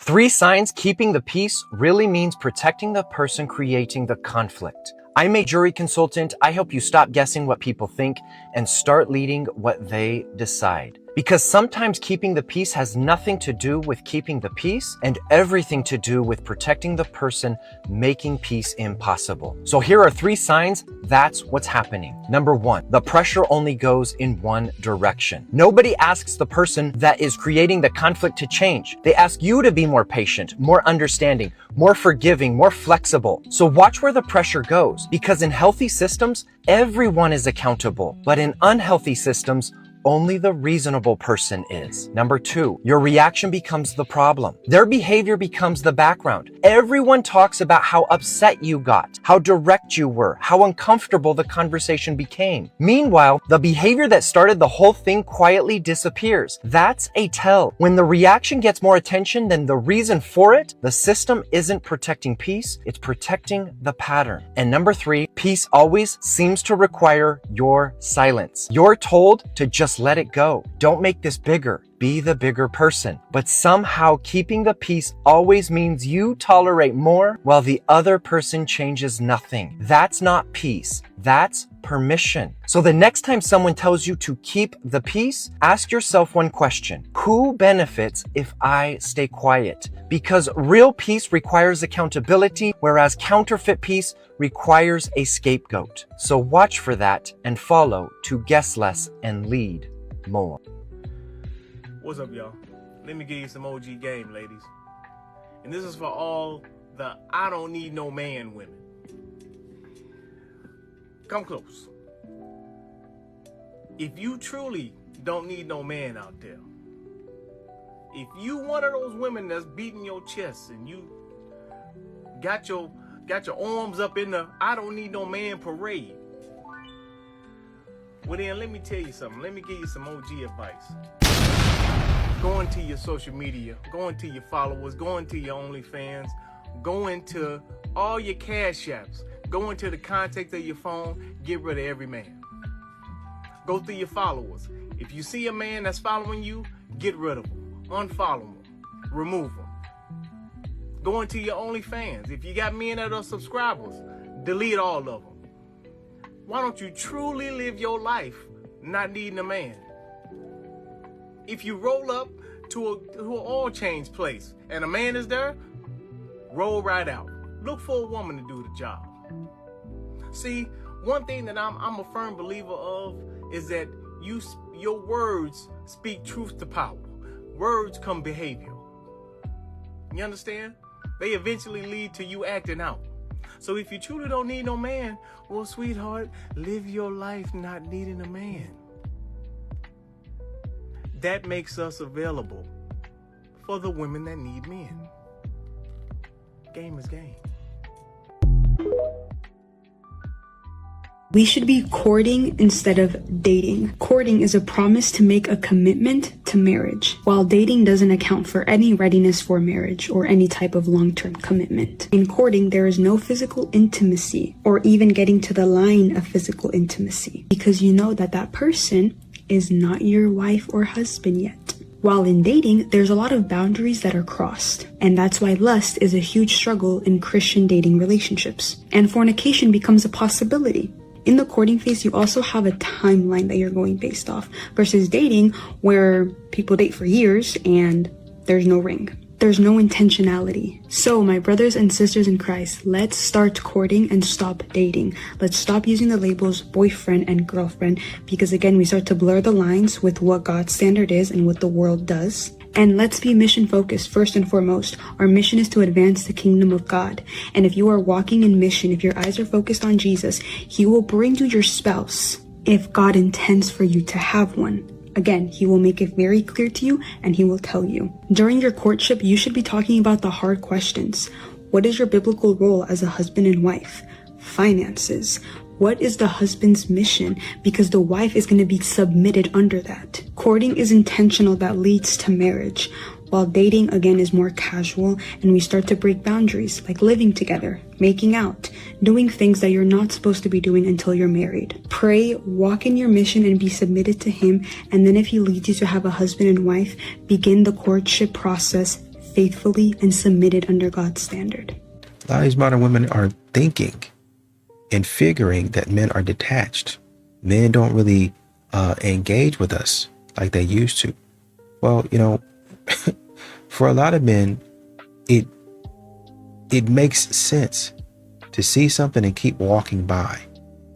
3 signs keeping the peace really means protecting the person creating the conflict. I'm a jury consultant. I help you stop guessing what people think and start leading what they decide. Because sometimes keeping the peace has nothing to do with keeping the peace and everything to do with protecting the person making peace impossible. So here are 3 signs that's what's happening. Number 1, the pressure only goes in one direction. Nobody asks the person that is creating the conflict to change. They ask you to be more patient, more understanding, more forgiving, more flexible. So watch where the pressure goes, because in healthy systems, everyone is accountable. But in unhealthy systems, only the reasonable person is. Number 2, your reaction becomes the problem. Their behavior becomes the background. Everyone talks about how upset you got, how direct you were, how uncomfortable the conversation became. Meanwhile, the behavior that started the whole thing quietly disappears. That's a tell. When the reaction gets more attention than the reason for it, the system isn't protecting peace, it's protecting the pattern. And number 3, peace always seems to require your silence. You're told to just let it go. Don't make this bigger. Be the bigger person. But somehow keeping the peace always means you tolerate more while the other person changes nothing. That's not peace. That's permission. So the next time someone tells you to keep the peace, ask yourself one question. Who benefits if I stay quiet? Because real peace requires accountability, whereas counterfeit peace requires a scapegoat. So watch for that and follow to guess less and lead more. What's up, y'all? Let me give you some OG game, ladies. And this is for all the I don't need no man women. Come close. If you truly don't need no man out there, if you one of those women that's beating your chest and you got your arms up in the I don't need no man parade, well then let me tell you something. Let me give you some OG advice. Go into your social media, go into your followers, go into your OnlyFans, go into all your cash apps, go into the contacts of your phone, get rid of every man. Go through your followers. If you see a man that's following you, get rid of him, unfollow him, remove him. Go into your OnlyFans. If you got men that are subscribers, delete all of them. Why don't you truly live your life not needing a man? If you roll up to an oil change place and a man is there, roll right out. Look for a woman to do the job. See, one thing that I'm a firm believer of is that your words speak truth to power. Words come behavior. You understand? They eventually lead to you acting out. So if you truly don't need no man, well, sweetheart, live your life not needing a man. That makes us available for the women that need men. Game is game. We should be courting instead of dating. Courting is a promise to make a commitment to marriage, while dating doesn't account for any readiness for marriage or any type of long-term commitment. In courting, there is no physical intimacy or even getting to the line of physical intimacy, because you know that that person is not your wife or husband yet. While in dating, there's a lot of boundaries that are crossed, and that's why lust is a huge struggle in Christian dating relationships, and fornication becomes a possibility. In the courting phase, you also have a timeline that you're going based off, versus dating where people date for years and there's no ring. There's no intentionality. So my brothers and sisters in Christ, let's start courting and stop dating. Let's stop using the labels boyfriend and girlfriend, because again, we start to blur the lines with what God's standard is and what the world does. And let's be mission focused first and foremost. Our mission is to advance the kingdom of God. And if you are walking in mission, if your eyes are focused on Jesus, He will bring you your spouse if God intends for you to have one. Again, He will make it very clear to you and He will tell you. During your courtship, you should be talking about the hard questions. What is your biblical role as a husband and wife? Finances. What is the husband's mission? Because the wife is going to be submitted under that. Courting is intentional, that leads to marriage, while dating again is more casual, and we start to break boundaries like living together, making out, doing things that you're not supposed to be doing until you're married. Pray, walk in your mission, and be submitted to Him, and then if He leads you to have a husband and wife, begin the courtship process faithfully and submitted under God's standard. A lot of these modern women are thinking and figuring that men are detached. Men don't really engage with us like they used to. Well, you know, for a lot of men, it makes sense to see something and keep walking by.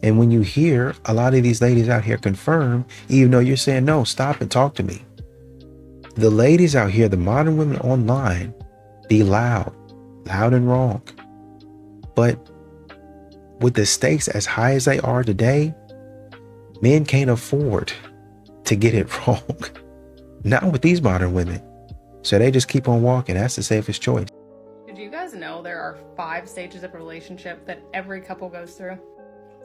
And when you hear a lot of these ladies out here confirm, even though you're saying, no, stop and talk to me. The ladies out here, the modern women online, be loud and wrong. But with the stakes as high as they are today, men can't afford to get it wrong. Not with these modern women. So they just keep on walking. That's the safest choice. Did you guys know there are 5 stages of a relationship that every couple goes through?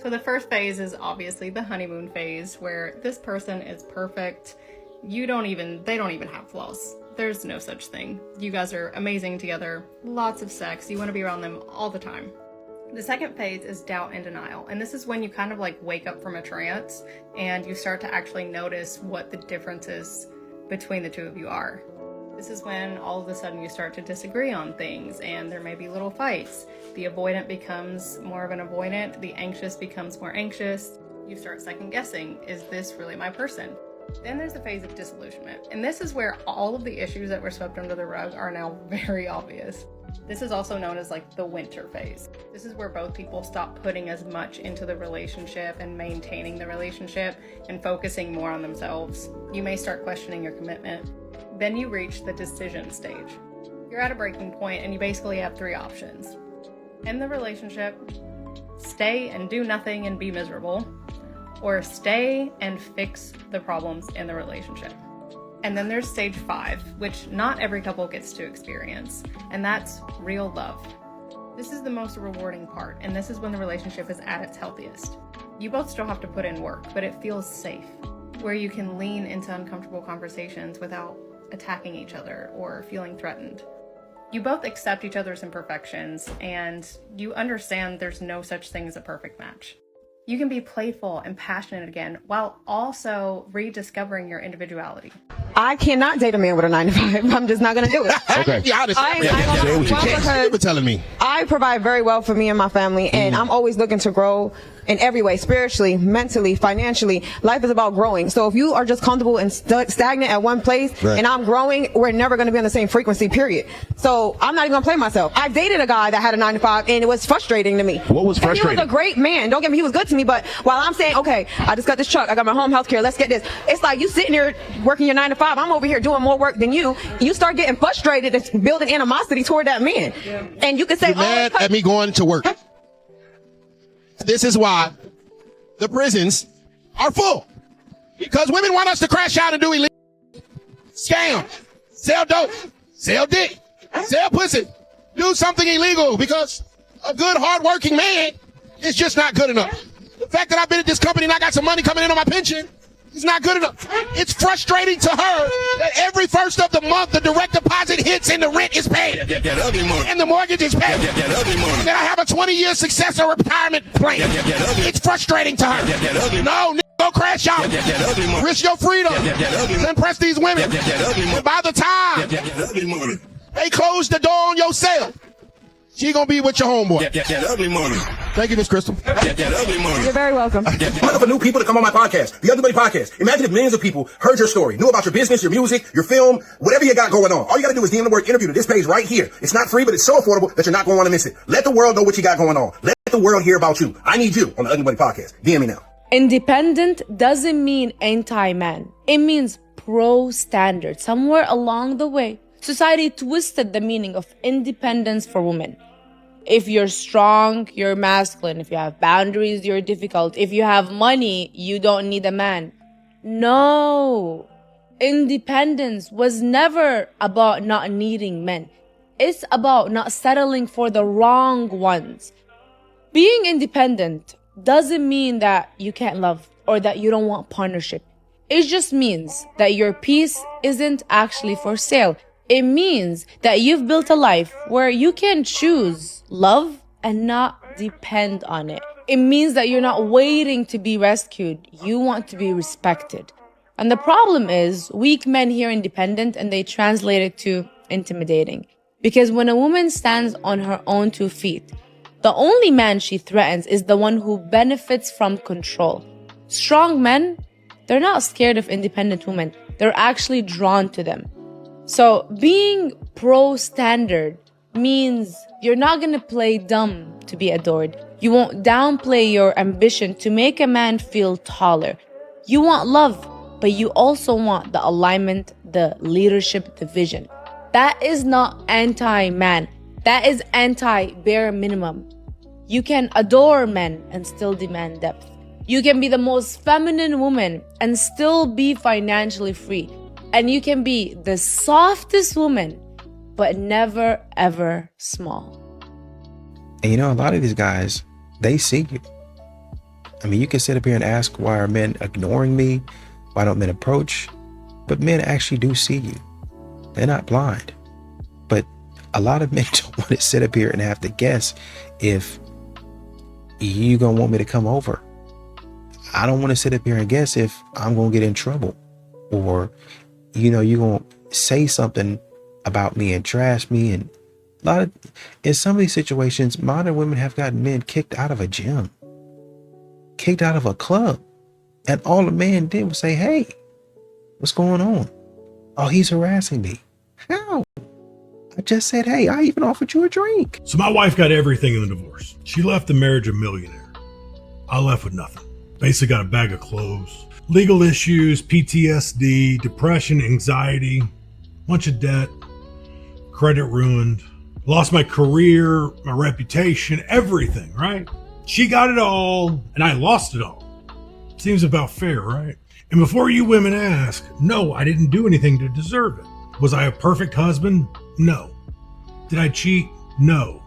So the first phase is obviously the honeymoon phase, where this person is perfect. They don't even have flaws. There's no such thing. You guys are amazing together, lots of sex. You want to be around them all the time. The second phase is doubt and denial. And this is when you kind of like wake up from a trance and you start to actually notice what the differences between the two of you are. This is when all of a sudden you start to disagree on things and there may be little fights. The avoidant becomes more of an avoidant. The anxious becomes more anxious. You start second guessing, is this really my person? Then there's the phase of disillusionment. And this is where all of the issues that were swept under the rug are now very obvious. This is also known as like the winter phase. This is where both people stop putting as much into the relationship and maintaining the relationship and focusing more on themselves. You may start questioning your commitment. Then you reach the decision stage. You're at a breaking point and you basically have 3 options. End the relationship, stay and do nothing and be miserable, or stay and fix the problems in the relationship. And then there's stage 5, which not every couple gets to experience, and that's real love. This is the most rewarding part, and this is when the relationship is at its healthiest. You both still have to put in work, but it feels safe, where you can lean into uncomfortable conversations without attacking each other or feeling threatened. You both accept each other's imperfections, and you understand there's no such thing as a perfect match. You can be playful and passionate again while also rediscovering your individuality. I cannot date a man with a 9 to 5. I'm just not going to do it. Okay. Be honest. Say what you can. You're telling me. I provide very well for me and my family, and I'm always looking to grow in every way, spiritually, mentally, financially. Life is about growing. So if you are just comfortable and stagnant at one place, right, and I'm growing, we're never going to be on the same frequency, period. So I'm not even going to play myself. I dated a guy that had a 9 to 5, and it was frustrating to me. What was frustrating? He was a great man. Don't get me, he was good to me, but while I'm saying, okay, I just got this truck, I got my home health care, let's get this. It's like you sitting here working your 9 to 5. I'm over here doing more work than you. You start getting frustrated and building animosity toward that man. Yeah. And you can say, you're mad at me going to work. This is why the prisons are full. Because women want us to crash out and do illegal scam, sell dope, sell dick, sell pussy, do something illegal, because a good, hard-working man is just not good enough. The fact that I've been at this company and I got some money coming in on my pension is not good enough. It's frustrating to her that every first of the month the direct deposit hits and the rent is paid. That ugly money. And the mortgage is paid. That ugly money. And then I have a 20-year successor retirement plan. It's frustrating to her. No, go crash out. Risk your freedom. Impress these women. And by the time they close the door on your sale, she gonna be with your homeboy. That ugly money. Thank you, Miss Crystal. That ugly money. You're very welcome. I'm looking for new people to come on my podcast, the Ugly Money Podcast. Imagine if millions of people heard your story, knew about your business, your music, your film, whatever you got going on. All you gotta do is DM the word interview to this page right here. It's not free, but it's so affordable that you're not gonna want to miss it. Let the world know what you got going on. Let the world hear about you. I need you on the Ugly Money Podcast. DM me now. Independent doesn't mean anti-man. It means pro-standard. Somewhere along the way, society twisted the meaning of independence for women. If you're strong, you're masculine. If you have boundaries, you're difficult. If you have money, you don't need a man. No. Independence was never about not needing men. It's about not settling for the wrong ones. Being independent doesn't mean that you can't love or that you don't want partnership. It just means that your peace isn't actually for sale. It means that you've built a life where you can choose love and not depend on it. It means that you're not waiting to be rescued. You want to be respected. And the problem is, weak men hear independent and they translate it to intimidating. Because when a woman stands on her own 2 feet, the only man she threatens is the one who benefits from control. Strong men, they're not scared of independent women. They're actually drawn to them. So being pro-standard means you're not gonna play dumb to be adored. You won't downplay your ambition to make a man feel taller. You want love, but you also want the alignment, the leadership, the vision. That is not anti-man. That is anti-bare minimum. You can adore men and still demand depth. You can be the most feminine woman and still be financially free. And you can be the softest woman, but never ever small. And you know, a lot of these guys, they see you. I mean, you can sit up here and ask, why are men ignoring me? Why don't men approach? But men actually do see you. They're not blind. But a lot of men don't want to sit up here and have to guess if you gonna want me to come over. I don't want to sit up here and guess if I'm gonna get in trouble, or you know, you're gonna say something about me and trash me. And in some of these situations, modern women have gotten men kicked out of a gym, kicked out of a club, and all the man did was say, "Hey, what's going on? Oh, he's harassing me." How? I just said, "Hey, I even offered you a drink." So my wife got everything in the divorce. She left the marriage a millionaire. I left with nothing. Basically got a bag of clothes, legal issues, PTSD, depression, anxiety, bunch of debt, credit ruined, lost my career, my reputation, everything, right? She got it all and I lost it all. Seems about fair, right? And before you women ask, no, I didn't do anything to deserve it. Was I a perfect husband? No. Did I cheat? No.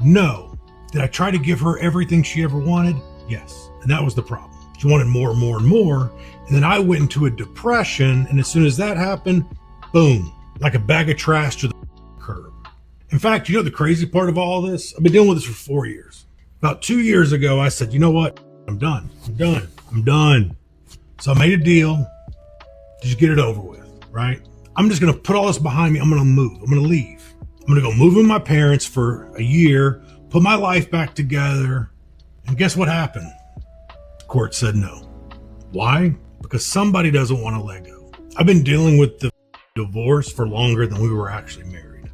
No. Did I try to give her everything she ever wanted? Yes. And that was the problem. She wanted more and more and more. And then I went into a depression. And as soon as that happened, boom, like a bag of trash to the curb. In fact, you know the crazy part of all this? I've been dealing with this for 4 years. About 2 years ago, I said, you know what? I'm done. So I made a deal. Just get it over with, right? I'm just going to put all this behind me. I'm going to move. I'm going to leave. I'm going to go move with my parents for a year, put my life back together. And guess what happened? The court said no. Why? Because somebody doesn't want to let go. I've been dealing with the divorce for longer than we were actually married.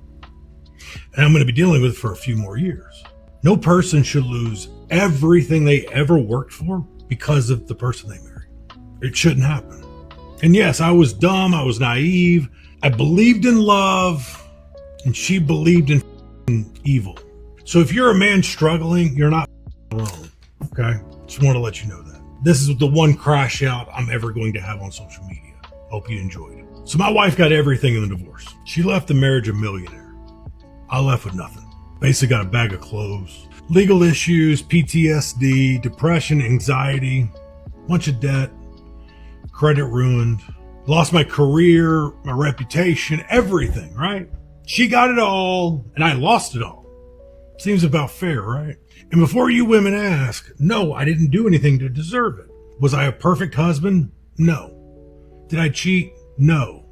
And I'm going to be dealing with it for a few more years. No person should lose everything they ever worked for because of the person they married. It shouldn't happen. And yes, I was dumb. I was naive. I believed in love and she believed in evil. So if you're a man struggling, you're not alone. Okay? Just want to let you know that. This is the one crash out I'm ever going to have on social media. Hope you enjoyed it. So my wife got everything in the divorce. She left the marriage a millionaire. I left with nothing. Basically got a bag of clothes, legal issues, PTSD, depression, anxiety, bunch of debt, credit ruined, lost my career, my reputation, everything, right? She got it all and I lost it all. Seems about fair, right? And before you women ask, no, I didn't do anything to deserve it. Was I a perfect husband? No. Did I cheat? No.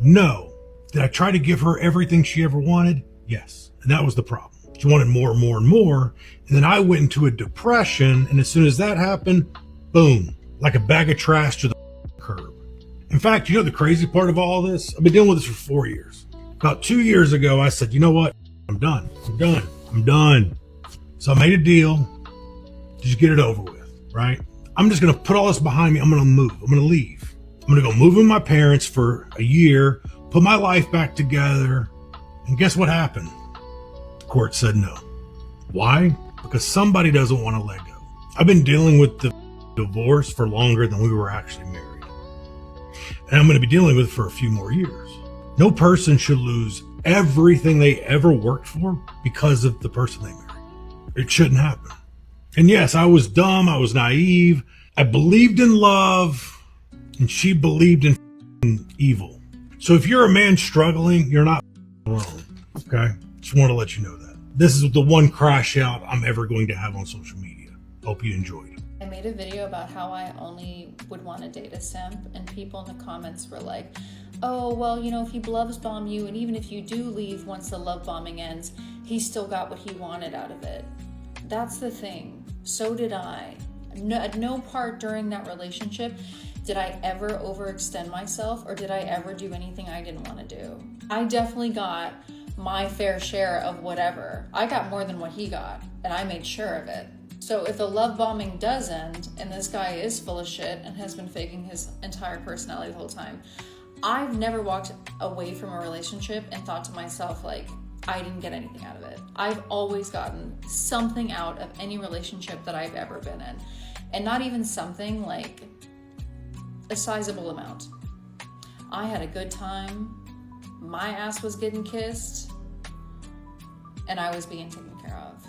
No. Did I try to give her everything she ever wanted? Yes. And that was the problem. She wanted more and more and more. And then I went into a depression. And as soon as that happened, boom, like a bag of trash to the curb. In fact, you know the crazy part of all this? I've been dealing with this for 4 years. About 2 years ago, I said, you know what? I'm done. So I made a deal. Just get it over with, right? I'm just going to put all this behind me. I'm going to move. I'm going to leave. I'm going to go move with my parents for a year, put my life back together. And guess what happened? The court said no. Why? Because somebody doesn't want to let go. I've been dealing with the divorce for longer than we were actually married. And I'm going to be dealing with it for a few more years. No person should lose everything they ever worked for because of the person they married. It shouldn't happen. And yes, I was dumb. I was naive. I believed in love and she believed in evil. So if you're a man struggling, you're not alone. Okay? Just want to let you know that. This is the one crash out I'm ever going to have on social media. Hope you enjoyed it. made a video about how I only would want to date a simp, and people in the comments were like, oh, well, you know, if he loves bomb you, and even if you do leave once the love bombing ends, he still got what he wanted out of it. That's the thing. So did I. At no part during that relationship did I ever overextend myself, or did I ever do anything I didn't want to do. I definitely got my fair share of whatever. I got more than what he got, and I made sure of it. So if the love bombing does end, and this guy is full of shit and has been faking his entire personality the whole time, I've never walked away from a relationship and thought to myself, like, I didn't get anything out of it. I've always gotten something out of any relationship that I've ever been in. And not even something, like a sizable amount. I had a good time, my ass was getting kissed, and I was being taken care of.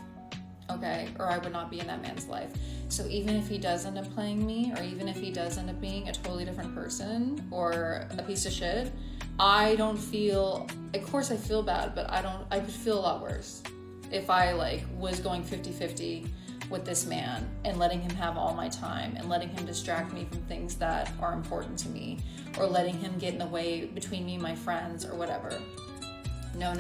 Okay, or I would not be in that man's life. So even if he does end up playing me, or even if he does end up being a totally different person or a piece of shit, I don't feel, of course I feel bad, but I could feel a lot worse if I like was going 50-50 with this man and letting him have all my time and letting him distract me from things that are important to me, or letting him get in the way between me and my friends or whatever. No.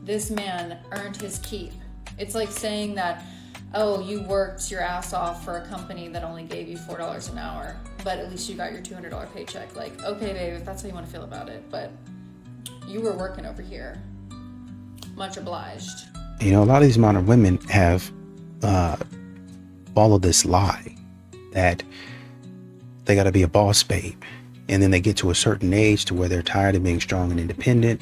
This man earned his keep. It's like saying that, oh, you worked your ass off for a company that only gave you $4 an hour, but at least you got your $200 paycheck. Like, okay, babe, if that's how you want to feel about it, but you were working over here. Much obliged. You know, a lot of these modern women have followed this lie that they got to be a boss babe, and then they get to a certain age to where they're tired of being strong and independent,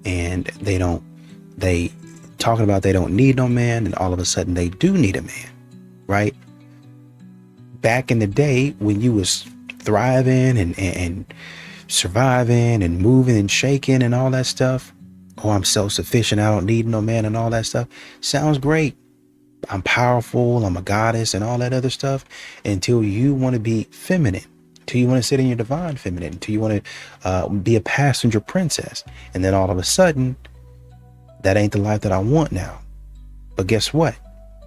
and they talking about they don't need no man, and all of a sudden they do need a man, right? Back in the day when you was thriving and surviving and moving and shaking and all that stuff, oh, I'm self-sufficient, I don't need no man and all that stuff, sounds great. I'm powerful, I'm a goddess and all that other stuff, until you want to be feminine, until you want to sit in your divine feminine, until you want to be a passenger princess. And then all of a sudden, that ain't the life that I want now. But guess what?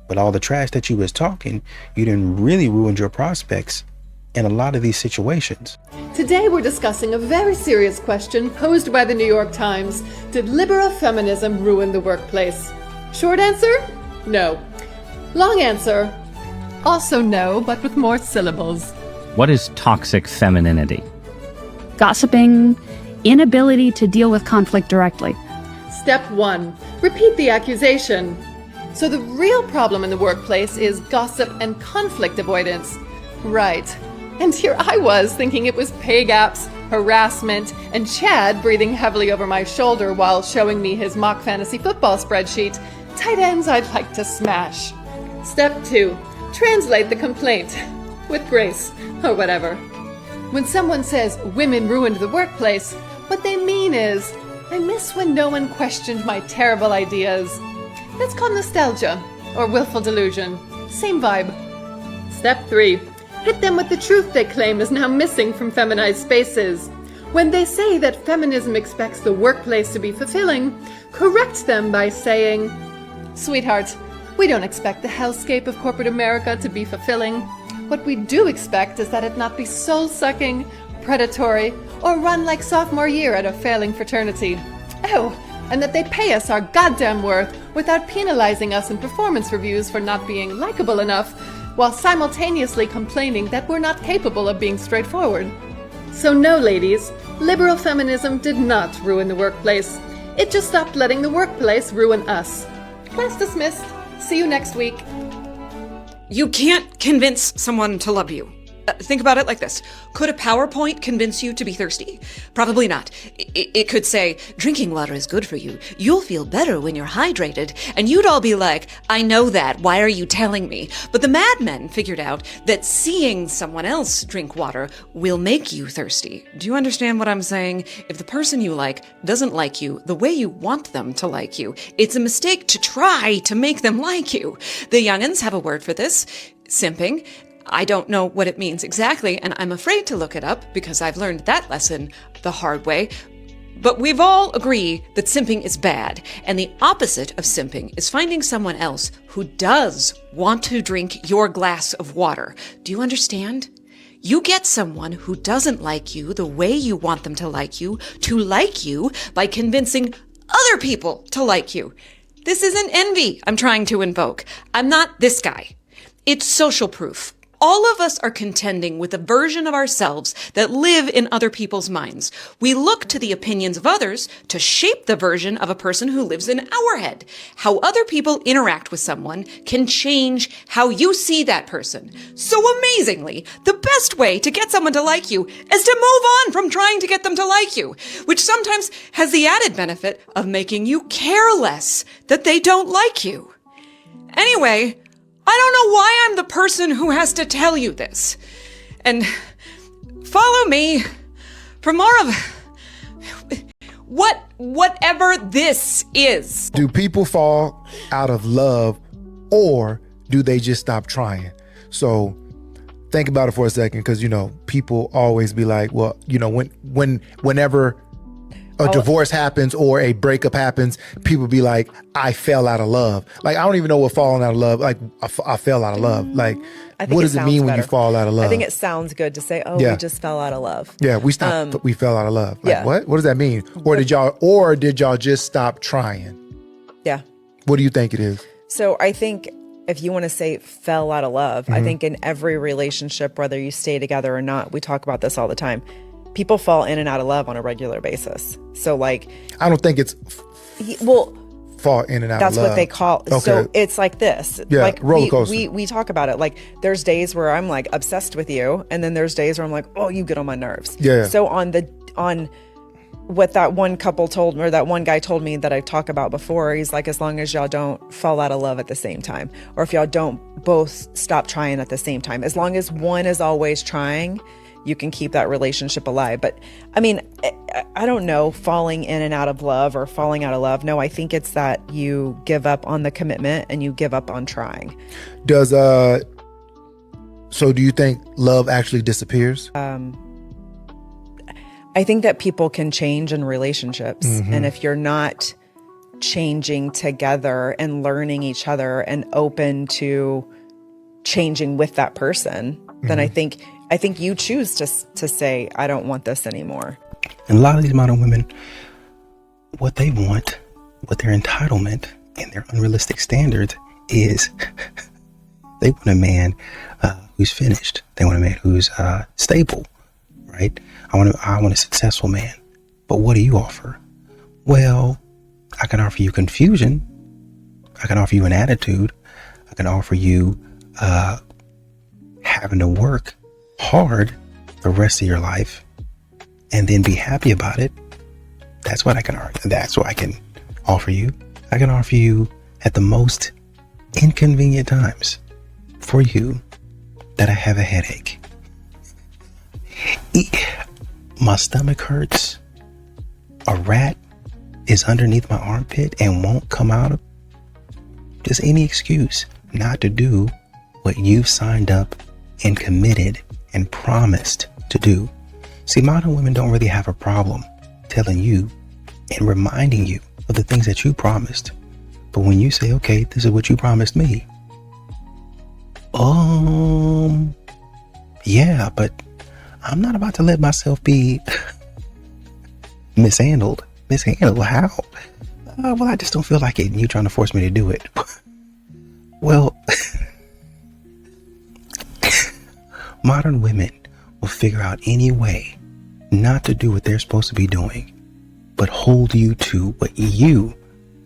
With all the trash that you was talking, you didn't really ruin your prospects in a lot of these situations. Today we're discussing a very serious question posed by the New York Times. Did liberal feminism ruin the workplace? Short answer? No. Long answer? Also no, but with more syllables. What is toxic femininity? Gossiping, inability to deal with conflict directly. Step 1. Repeat the accusation. So the real problem in the workplace is gossip and conflict avoidance. Right. And here I was thinking it was pay gaps, harassment, and Chad breathing heavily over my shoulder while showing me his mock fantasy football spreadsheet. Tight ends I'd like to smash. Step 2. Translate the complaint. With grace, or whatever. When someone says women ruined the workplace, what they mean is, I miss when no one questioned my terrible ideas. That's called nostalgia, or willful delusion. Same vibe. Step 3. Hit them with the truth they claim is now missing from feminized spaces. When they say that feminism expects the workplace to be fulfilling, correct them by saying, sweetheart, we don't expect the hellscape of corporate America to be fulfilling. What we do expect is that it not be soul-sucking, predatory, or run like sophomore year at a failing fraternity. Oh, and that they pay us our goddamn worth without penalizing us in performance reviews for not being likable enough, while simultaneously complaining that we're not capable of being straightforward. So no, ladies, liberal feminism did not ruin the workplace. It just stopped letting the workplace ruin us. Class dismissed. See you next week. You can't convince someone to love you. Think about it like this. Could a PowerPoint convince you to be thirsty? Probably not. It could say, drinking water is good for you. You'll feel better when you're hydrated. And you'd all be like, I know that. Why are you telling me? But the madmen figured out that seeing someone else drink water will make you thirsty. Do you understand what I'm saying? If the person you like doesn't like you the way you want them to like you, it's a mistake to try to make them like you. The young'uns have a word for this. Simping. I don't know what it means exactly, and I'm afraid to look it up because I've learned that lesson the hard way. But we've all agreed that simping is bad, and the opposite of simping is finding someone else who does want to drink your glass of water. Do you understand? You get someone who doesn't like you the way you want them to like you by convincing other people to like you. This isn't envy I'm trying to invoke. I'm not this guy. It's social proof. All of us are contending with a version of ourselves that live in other people's minds. We look to the opinions of others to shape the version of a person who lives in our head. How other people interact with someone can change how you see that person. So amazingly, the best way to get someone to like you is to move on from trying to get them to like you, which sometimes has the added benefit of making you care less that they don't like you. Anyway, I don't know why I'm the person who has to tell you this. And follow me for more of whatever this is. Do people fall out of love, or do they just stop trying? So think about it for a second, because, you know, people always be like, well, you know, whenever a divorce happens or a breakup happens, people be like, I fell out of love. Like, I don't even know what falling out of love, like, I fell out of love. Like, what does it mean when you fall out of love? I think it sounds good to say, we just fell out of love. Yeah, we fell out of love. Like, what? What does that mean? Or did y'all just stop trying? Yeah. What do you think it is? So I think if you want to say fell out of love, I think in every relationship, whether you stay together or not, we talk about this all the time. People fall in and out of love on a regular basis. So, like, I don't think it's fall in and out of love. That's what they call. Okay. So it's like this. Yeah, like roller coaster. We talk about it. Like, there's days where I'm like obsessed with you, and then there's days where I'm like, oh, you get on my nerves. Yeah. So on what that one couple told me, or that one guy told me that I talked about before, he's like, as long as y'all don't fall out of love at the same time, or if y'all don't both stop trying at the same time, as long as one is always trying, you can keep that relationship alive. But I mean, I don't know, falling in and out of love or falling out of love. No, I think it's that you give up on the commitment and you give up on trying. So do you think love actually disappears? I think that people can change in relationships. And if you're not changing together and learning each other and open to changing with that person, then I think you choose to say, I don't want this anymore. And a lot of these modern women, what they want, what their entitlement and their unrealistic standards is, they want a man who's finished. They want a man who's stable, right? I want a successful man. But what do you offer? Well, I can offer you confusion. I can offer you an attitude. I can offer you having to work hard the rest of your life and then be happy about it. That's what I can argue. That's what I can offer you. I can offer you at the most inconvenient times for you that I have a headache. My stomach hurts. A rat is underneath my armpit and won't come out. Just any excuse not to do what you've signed up and committed and promised to do. See, modern women don't really have a problem telling you and reminding you of the things that you promised. But when you say, okay, this is what you promised me. Yeah, but I'm not about to let myself be mishandled. Mishandled? How? Well, I just don't feel like it, and you trying to force me to do it. Well, modern women will figure out any way not to do what they're supposed to be doing, but hold you to what you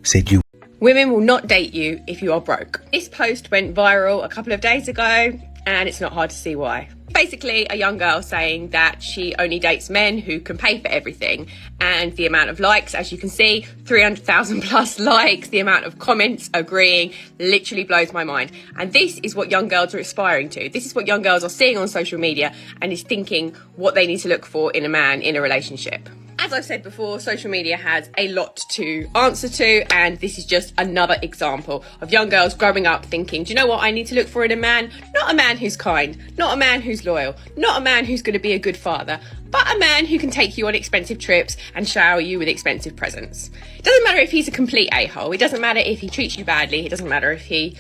said you. Women will not date you if you are broke. This post went viral a couple of days ago, and it's not hard to see why. Basically, a young girl saying that she only dates men who can pay for everything, and the amount of likes, as you can see, 300,000 plus likes, the amount of comments agreeing literally blows my mind. And this is what young girls are aspiring to. This is what young girls are seeing on social media and is thinking what they need to look for in a man in a relationship. As I've said before, social media has a lot to answer to, and this is just another example of young girls growing up thinking, do you know what I need to look for in a man? Not a man who's kind, not a man who's loyal, not a man who's going to be a good father, but a man who can take you on expensive trips and shower you with expensive presents. It doesn't matter if he's a complete a-hole, it doesn't matter if he treats you badly, it doesn't matter if he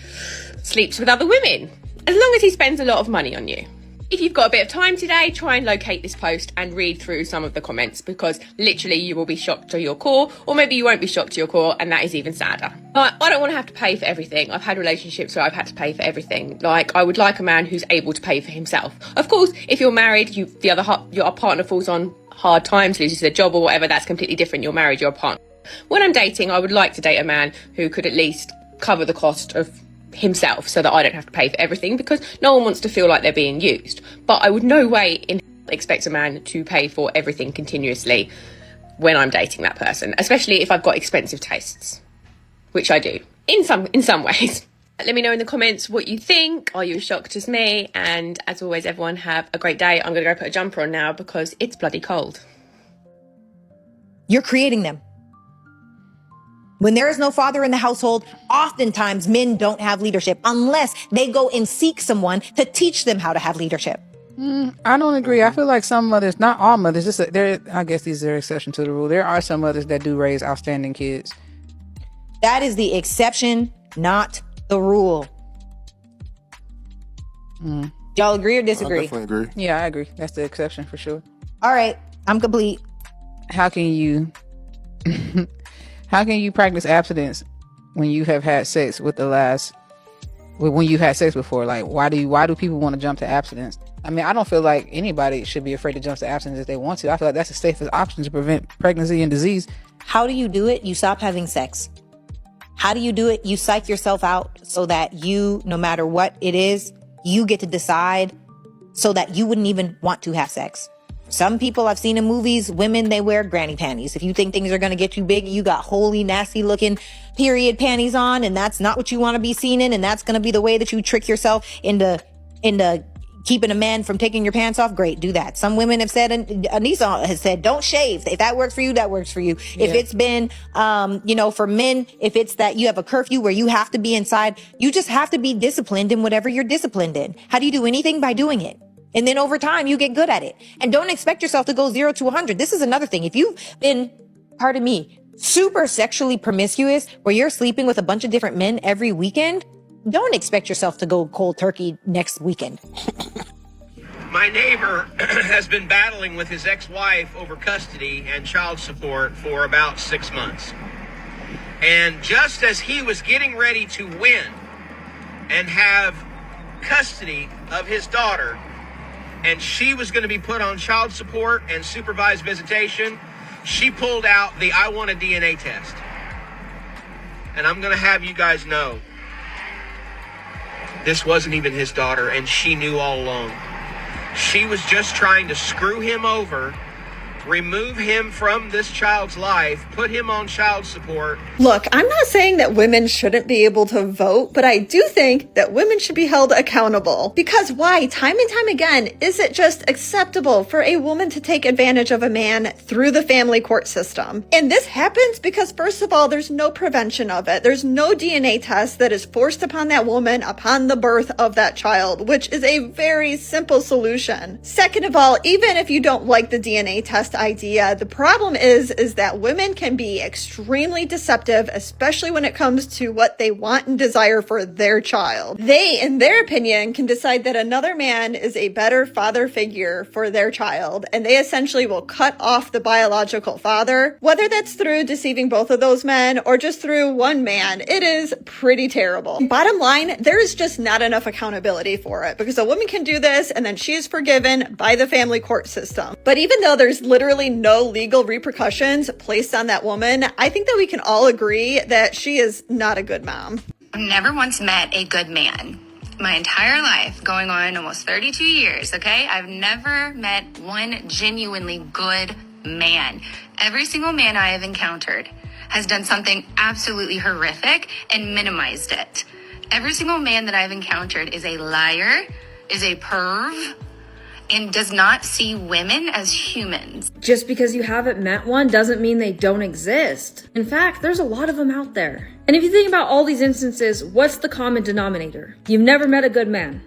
sleeps with other women, as long as he spends a lot of money on you. If you've got a bit of time today, try and locate this post and read through some of the comments, because literally you will be shocked to your core, or maybe you won't be shocked to your core, and that is even sadder. I don't want to have to pay for everything. I've had relationships where I've had to pay for everything. Like, I would like a man who's able to pay for himself. Of course, if you're married, your partner falls on hard times, loses their job or whatever, that's completely different. You're married, you're a partner. When I'm dating, I would like to date a man who could at least cover the cost of himself so that I don't have to pay for everything, because no one wants to feel like they're being used. But I would no way expect a man to pay for everything continuously when I'm dating that person, especially if I've got expensive tastes, which I do in some ways. Let me know in the comments what you think. Are you as shocked as me? And as always, everyone have a great day. I'm going to go put a jumper on now because it's bloody cold. You're creating them. When there is no father in the household, oftentimes men don't have leadership unless they go and seek someone to teach them how to have leadership. I don't agree. I feel like some mothers, not all mothers, I guess these are exceptions to the rule. There are some mothers that do raise outstanding kids. That is the exception, not the rule. Y'all agree or disagree? I definitely agree. Yeah, I agree. That's the exception for sure. All right, I'm complete. How can you practice abstinence when you have had sex with when you had sex before? Like, why do people want to jump to abstinence? I mean, I don't feel like anybody should be afraid to jump to abstinence if they want to. I feel like that's the safest option to prevent pregnancy and disease. How do you do it? You stop having sex. How do you do it? You psych yourself out so that you, no matter what it is, you get to decide so that you wouldn't even want to have sex. Some people I've seen in movies, women, they wear granny panties. If you think things are going to get you big, you got holy, nasty looking period panties on, and that's not what you want to be seen in, and that's going to be the way that you trick yourself into keeping a man from taking your pants off. Great, do that. Some women have said, and Anissa has said, don't shave. If that works for you, that works for you. Yeah. If it's been, for men, if it's that you have a curfew where you have to be inside, you just have to be disciplined in whatever you're disciplined in. How do you do anything? By doing it. And then over time, you get good at it. And don't expect yourself to go 0 to 100. This is another thing. If you've been, pardon me, super sexually promiscuous, where you're sleeping with a bunch of different men every weekend, don't expect yourself to go cold turkey next weekend. My neighbor has been battling with his ex-wife over custody and child support for about 6 months. And just as he was getting ready to win and have custody of his daughter, and she was going to be put on child support and supervised visitation, she pulled out the I want a DNA test. And I'm going to have you guys know, this wasn't even his daughter, and she knew all along. She was just trying to screw him over, remove him from this child's life, put him on child support. Look, I'm not saying that women shouldn't be able to vote, but I do think that women should be held accountable. Because why? Time and time again, is it just acceptable for a woman to take advantage of a man through the family court system? And this happens because, first of all, there's no prevention of it. There's no DNA test that is forced upon that woman upon the birth of that child, which is a very simple solution. Second of all, even if you don't like the DNA test idea, the problem is that women can be extremely deceptive, especially when it comes to what they want and desire for their child. They, in their opinion, can decide that another man is a better father figure for their child, and they essentially will cut off the biological father, whether that's through deceiving both of those men or just through one man. It is pretty terrible. Bottom line, there is just not enough accountability for it, because a woman can do this and then she is forgiven by the family court system. But even though there's literally no legal repercussions placed on that woman, I think that we can all agree that she is not a good mom. I've never once met a good man. My entire life, going on almost 32 years, okay? I've never met one genuinely good man. Every single man I have encountered has done something absolutely horrific and minimized it. Every single man that I've encountered is a liar, is a perv, and does not see women as humans. Just because you haven't met one doesn't mean they don't exist. In fact, there's a lot of them out there. And if you think about all these instances, what's the common denominator? You've never met a good man.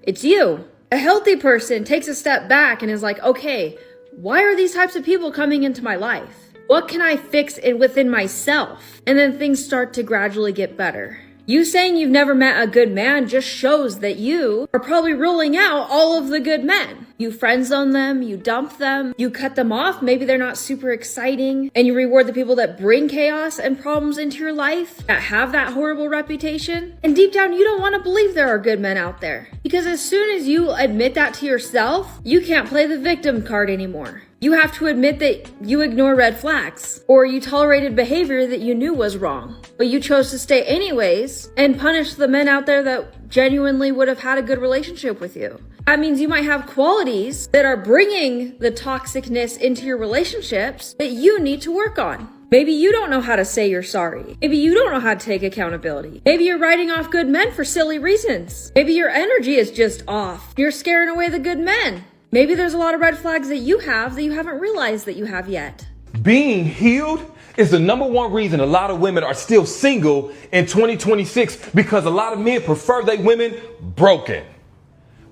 It's you. A healthy person takes a step back and is like, okay, why are these types of people coming into my life? What can I fix within myself? And then things start to gradually get better. You saying you've never met a good man just shows that you are probably ruling out all of the good men. You friend zone them, you dump them, you cut them off, maybe they're not super exciting, and you reward the people that bring chaos and problems into your life, that have that horrible reputation. And deep down, you don't want to believe there are good men out there. Because as soon as you admit that to yourself, you can't play the victim card anymore. You have to admit that you ignore red flags, or you tolerated behavior that you knew was wrong, but you chose to stay anyways and punish the men out there that genuinely would have had a good relationship with you. That means you might have qualities that are bringing the toxicness into your relationships that you need to work on. Maybe you don't know how to say you're sorry. Maybe you don't know how to take accountability. Maybe you're writing off good men for silly reasons. Maybe your energy is just off. You're scaring away the good men. Maybe there's a lot of red flags that you have that you haven't realized that you have yet. Being healed is the number one reason a lot of women are still single in 2026, because a lot of men prefer their women broken,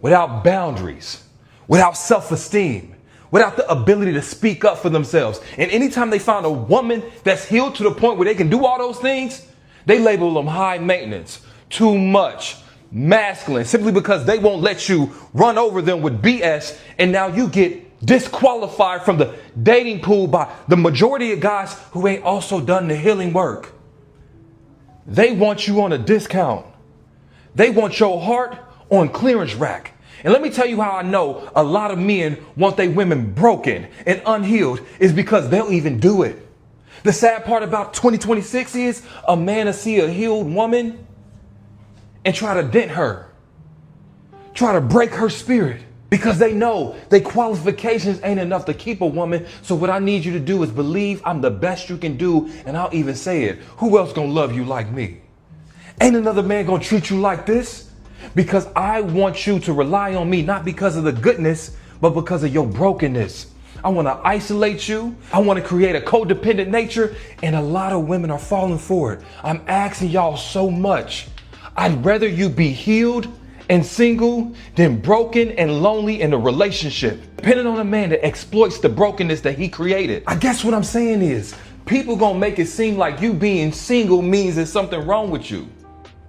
without boundaries, without self-esteem, without the ability to speak up for themselves. And anytime they find a woman that's healed to the point where they can do all those things, they label them high maintenance, too much, masculine, simply because they won't let you run over them with BS, and now you get disqualified from the dating pool by the majority of guys who ain't also done the healing work. They want you on a discount. They want your heart on clearance rack. And let me tell you how I know a lot of men want their women broken and unhealed is because they'll even do it. The sad part about 2026 is a man will see a healed woman and try to dent her, try to break her spirit, because they know their qualifications ain't enough to keep a woman. So what I need you to do is believe I'm the best you can do. And I'll even say it. Who else gonna love you like me? Ain't another man gonna treat you like this? Because I want you to rely on me, not because of the goodness, but because of your brokenness. I want to isolate you. I want to create a codependent nature. And a lot of women are falling for it. I'm asking y'all so much. I'd rather you be healed and single than broken and lonely in a relationship, depending on a man that exploits the brokenness that he created. I guess what I'm saying is people gonna make it seem like you being single means there's something wrong with you.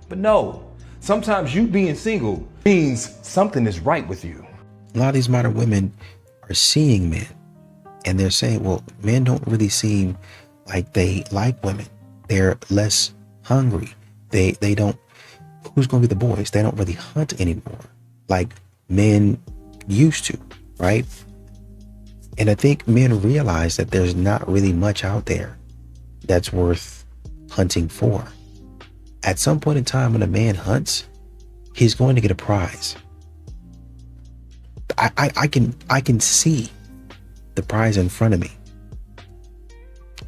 But no, sometimes you being single means something is right with you. A lot of these modern women are seeing men and they're saying, well, men don't really seem like they like women. They're less hungry. They don't. Who's going to be the boys? They don't really hunt anymore like men used to, right? And I think men realize that there's not really much out there that's worth hunting for. At some point in time when a man hunts, he's going to get a prize. I can see the prize in front of me.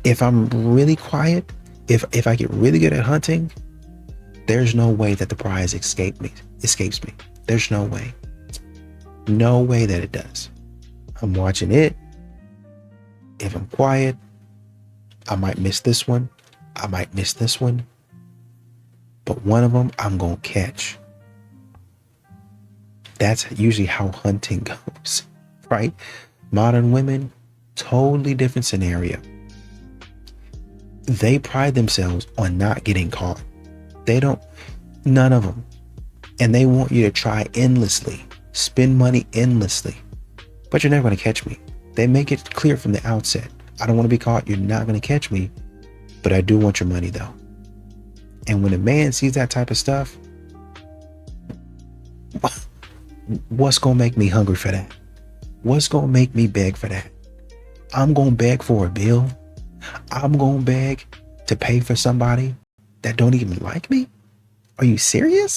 If I'm really quiet, if I get really good at hunting, there's no way that the prize escapes me. There's no way. No way that it does. I'm watching it. If I'm quiet, I might miss this one. I might miss this one. But one of them I'm going to catch. That's usually how hunting goes, right? Modern women, totally different scenario. They pride themselves on not getting caught. They don't, none of them. And they want you to try endlessly, spend money endlessly, but you're never going to catch me. They make it clear from the outset. I don't want to be caught. You're not going to catch me, but I do want your money though. And when a man sees that type of stuff, what's going to make me hungry for that? What's going to make me beg for that? I'm going to beg for a bill. I'm going to beg to pay for somebody that don't even like me? Are you serious?